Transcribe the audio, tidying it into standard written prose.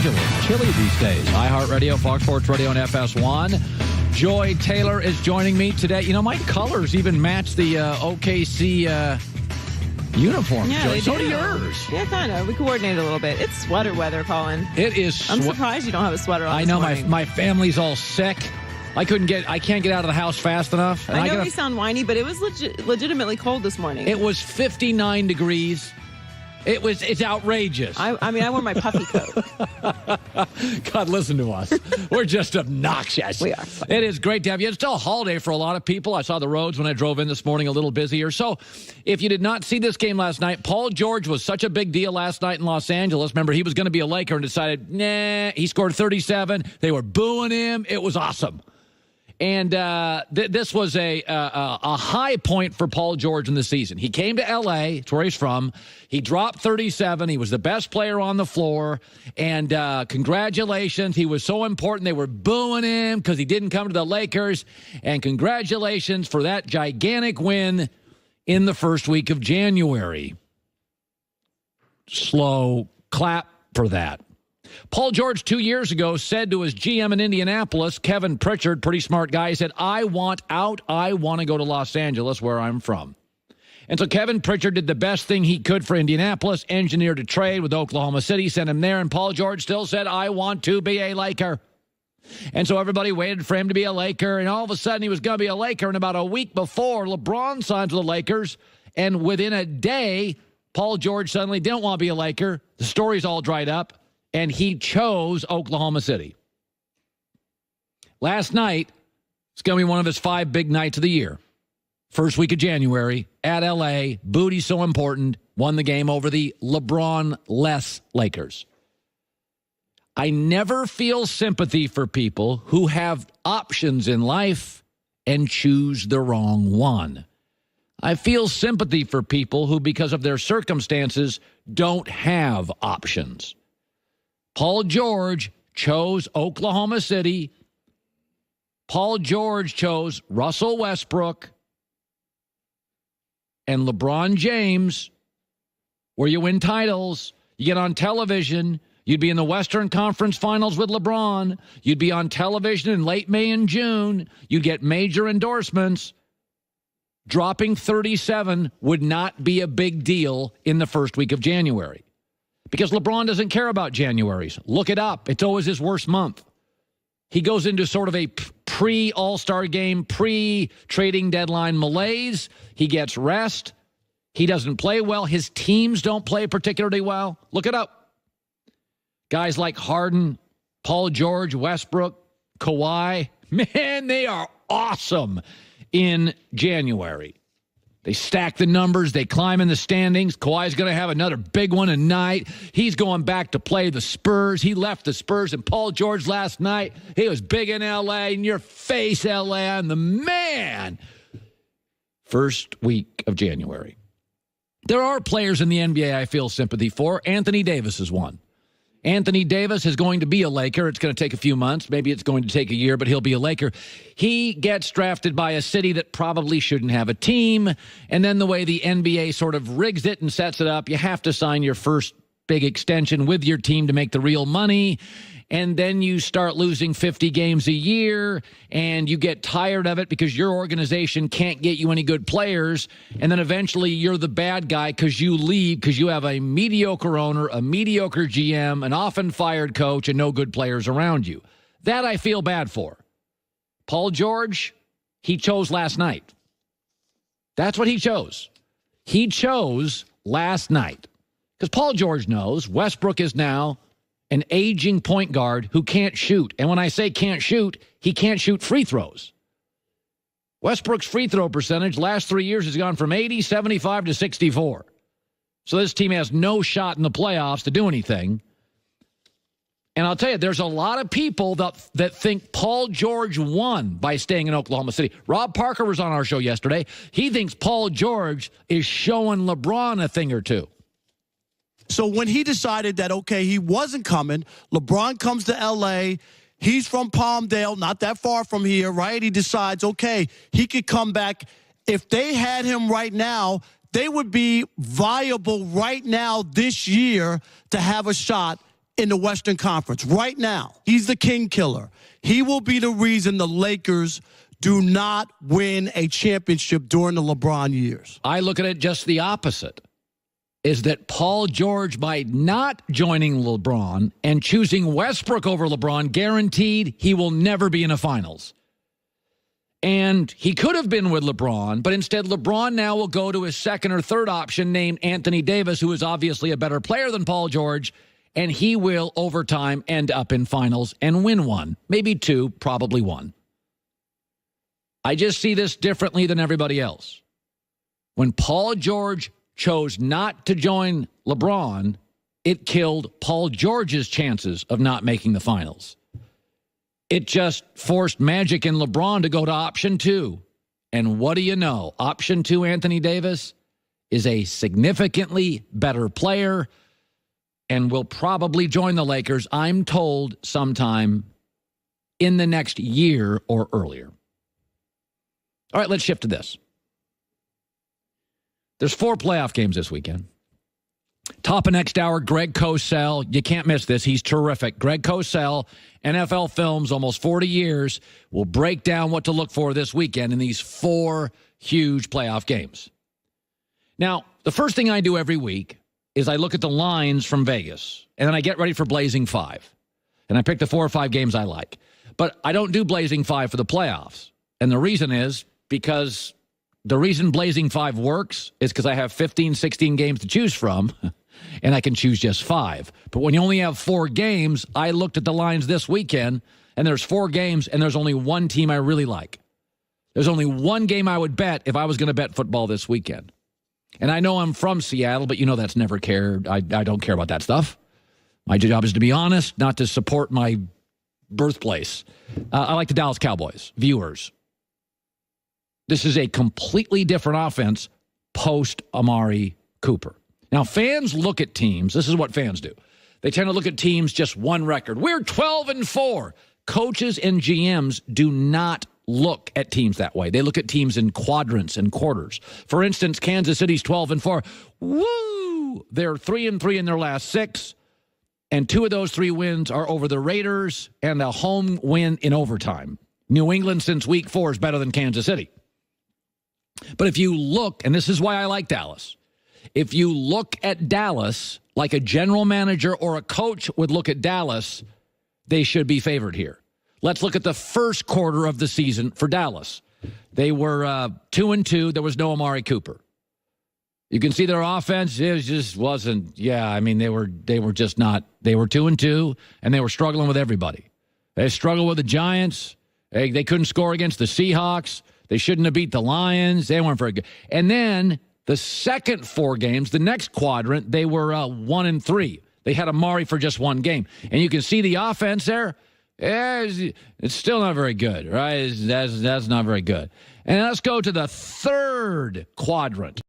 Angeles. Chilly these days. iHeartRadio, Fox Sports Radio, and FS1. Joy Taylor is joining me today. You know, my colors even match the OKC uniform. Yeah, Joy. So do yours. Yeah, kind of. We coordinated a little bit. It's sweater weather, Colin. It is. I'm surprised you don't have a sweater on. I know my family's all sick. I can't get out of the house fast enough. And I know we sound whiny, but it was legitimately cold this morning. It was 59 degrees. It's outrageous. I mean, I wore my puffy coat. God, listen to us. We're just obnoxious. We are. It is great to have you. It's still a holiday for a lot of people. I saw the roads when I drove in this morning a little busier. So if you did not see this game last night, Paul George was such a big deal last night in Los Angeles. Remember, he was going to be a Laker and decided, nah, he scored 37. They were booing him. It was awesome. And this was a high point for Paul George in the season. He came to L.A., it's where he's from. He dropped 37. He was the best player on the floor. And congratulations. He was so important. They were booing him because he didn't come to the Lakers. And congratulations for that gigantic win in the first week of January. Slow clap for that. Paul George 2 years ago said to his GM in Indianapolis, Kevin Pritchard, pretty smart guy, he said, I want out. I want to go to Los Angeles, where I'm from. And so Kevin Pritchard did the best thing he could for Indianapolis, engineered a trade with Oklahoma City, sent him there, and Paul George still said, I want to be a Laker. And so everybody waited for him to be a Laker, and all of a sudden he was going to be a Laker, and about a week before, LeBron signs with the Lakers, and within a day, Paul George suddenly didn't want to be a Laker. The story's all dried up. And he chose Oklahoma City. Last night, it's going to be one of his 5 big nights of the year. First week of January at L.A. Booty so important. Won the game over the LeBron-less Lakers. I never feel sympathy for people who have options in life and choose the wrong one. I feel sympathy for people who, because of their circumstances, don't have options. Paul George chose Oklahoma City. Paul George chose Russell Westbrook and LeBron James, where you win titles, you get on television, you'd be in the Western Conference Finals with LeBron, you'd be on television in late May and June, you'd get major endorsements. Dropping 37 would not be a big deal in the first week of January. Because LeBron doesn't care about Januaries. Look it up. It's always his worst month. He goes into sort of a pre-All-Star game, pre-trading deadline malaise. He gets rest. He doesn't play well. His teams don't play particularly well. Look it up. Guys like Harden, Paul George, Westbrook, Kawhi, man, they are awesome in January. They stack the numbers. They climb in the standings. Kawhi's going to have another big one tonight. He's going back to play the Spurs. He left the Spurs. And Paul George last night, he was big in L.A. In your face, L.A. I'm the man. First week of January. There are players in the NBA I feel sympathy for. Anthony Davis is one. Anthony Davis is going to be a Laker. It's going to take a few months. Maybe it's going to take a year, but he'll be a Laker. He gets drafted by a city that probably shouldn't have a team. And then the way the NBA sort of rigs it and sets it up, you have to sign your first big extension with your team to make the real money. And then you start losing 50 games a year, and you get tired of it because your organization can't get you any good players. And then eventually you're the bad guy because you leave because you have a mediocre owner, a mediocre GM, an often fired coach, and no good players around you. That I feel bad for. Paul George, he chose last night. That's what he chose. He chose last night. Because Paul George knows Westbrook is now an aging point guard who can't shoot. And when I say can't shoot, he can't shoot free throws. Westbrook's free throw percentage last 3 years has gone from 80, 75 to 64. So this team has no shot in the playoffs to do anything. And I'll tell you, there's a lot of people that think Paul George won by staying in Oklahoma City. Rob Parker was on our show yesterday. He thinks Paul George is showing LeBron a thing or two. So when he decided that, okay, he wasn't coming, LeBron comes to L.A., he's from Palmdale, not that far from here, right? He decides, okay, he could come back. If they had him right now, they would be viable right now this year to have a shot in the Western Conference right now. He's the king killer. He will be the reason the Lakers do not win a championship during the LeBron years. I look at it just the opposite, is that Paul George, by not joining LeBron and choosing Westbrook over LeBron, guaranteed he will never be in the finals. And he could have been with LeBron, but instead LeBron now will go to his second or third option named Anthony Davis, who is obviously a better player than Paul George, and he will, over time, end up in finals and win one, maybe two, probably one. I just see this differently than everybody else. When Paul George chose not to join LeBron, it killed Paul George's chances of not making the finals. It just forced Magic and LeBron to go to option two. And what do you know? Option two, Anthony Davis, is a significantly better player and will probably join the Lakers, I'm told, sometime in the next year or earlier. All right, let's shift to this. There's 4 playoff games this weekend. Top of next hour, Greg Cosell. You can't miss this. He's terrific. Greg Cosell, NFL Films, almost 40 years, will break down what to look for this weekend in these 4 huge playoff games. Now, the first thing I do every week is I look at the lines from Vegas, and then I get ready for Blazing 5. And I pick the 4 or 5 games I like. But I don't do Blazing 5 for the playoffs. And the reason is because the reason Blazing 5 works is because I have 15, 16 games to choose from, and I can choose just 5. But when you only have 4 games, I looked at the lines this weekend, and there's 4 games, and there's only one team I really like. There's only one game I would bet if I was going to bet football this weekend. And I know I'm from Seattle, but you know that's never cared. I don't care about that stuff. My job is to be honest, not to support my birthplace. I like the Dallas Cowboys. Viewers. This is a completely different offense post-Amari Cooper. Now, fans look at teams. This is what fans do. They tend to look at teams just one record. We're 12-4. Coaches and GMs do not look at teams that way. They look at teams in quadrants and quarters. For instance, Kansas City's 12-4. Woo! They're 3-3 in their last 6, and 2 of those 3 wins are over the Raiders and a home win in overtime. New England since week 4 is better than Kansas City. But if you look, and this is why I like Dallas, if you look at Dallas like a general manager or a coach would look at Dallas, they should be favored here. Let's look at the first quarter of the season for Dallas. They were 2-2. There was no Amari Cooper. You can see their offense, it just wasn't, they were just not, they were 2-2, and they were struggling with everybody. They struggled with the Giants. They couldn't score against the Seahawks. They shouldn't have beat the Lions. They weren't very good. And then the second 4 games, the next quadrant, they were 1-3. They had Amari for just 1 game. And you can see the offense there. It's still not very good, right? That's not very good. And let's go to the third quadrant.